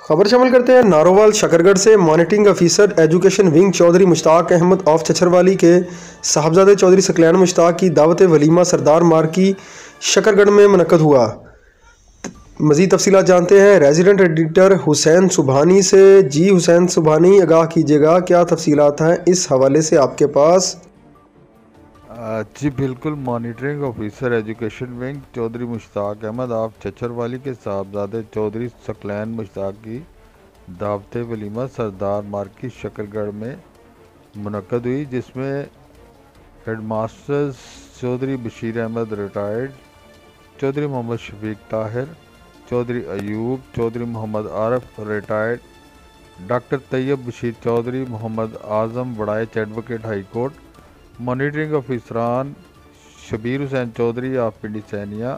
खबर शामिल करते हैं नारोवाल शकरगढ़ से। Monitoring officer education wing Chaudhry Mushtaq Ahmed of Chhachharwali के साहबजादे चौधरी सकलैन मुश्ताक की दावत वलीमा सरदार मार्की शकरगढ़ में मुनक्कद हुआ। मज़ीद तफसीलात जानते हैं रेजिडेंट एडिटर हुसैन सुबहानी से। जी हुसैन सुबहानी, आगाह कीजिएगा, क्या तफसीलात हैं इस हवाले से आपके पास? जी बिल्कुल। Monitoring officer education wing Chaudhry Mushtaq Ahmed of Chhachharwali के साहबजादे चौधरी सकलैन मुश्ताक की दावत वलीमा सरदार मार्की शकरगढ़ में मुनक्कद हुई, जिसमें headmasters Chaudhry Bashir Ahmed retired, Chaudhry Mohammad Shafiq Tahir, Chaudhry Ayub, Chaudhry Mohammad Arif retired, doctor Tayyab Bashir Chaudhry, Mohammad Azam Waraich advocate high court, monitoring ऑफिसरान शबीर हुसैन चौधरी ऑफ पिंडी सैनिया,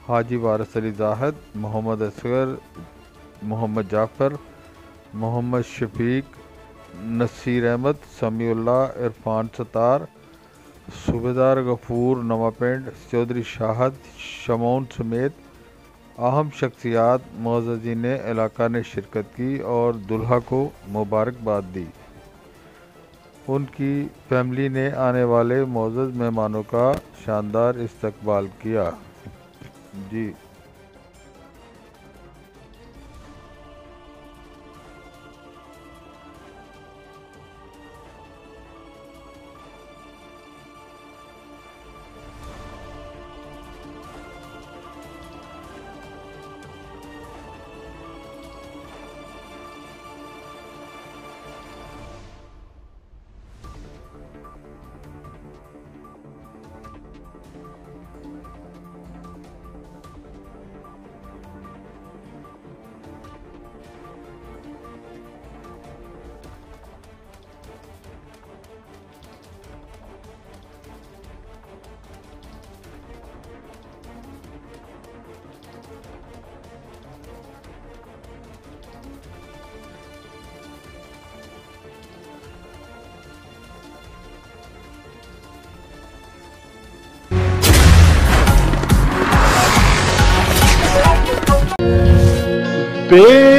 हाजी वारिस अली जाहिद, मोहम्मद असगर, मोहम्मद जाफ़र, मोहम्मद शफीक, नसीर अहमद, समीउल्लाह, इरफान सतार, सूबेदार गफूर नवापिंड, चौधरी शाहद शमौन समेत अहम शख्सियात मोअज़्ज़ीन इलाका ने शिरकत की और दुल्हा को मुबारकबाद दी। उनकी फैमिली ने आने वाले मोअज़्ज़ज़ मेहमानों का शानदार इस्तकबाल किया। जी पे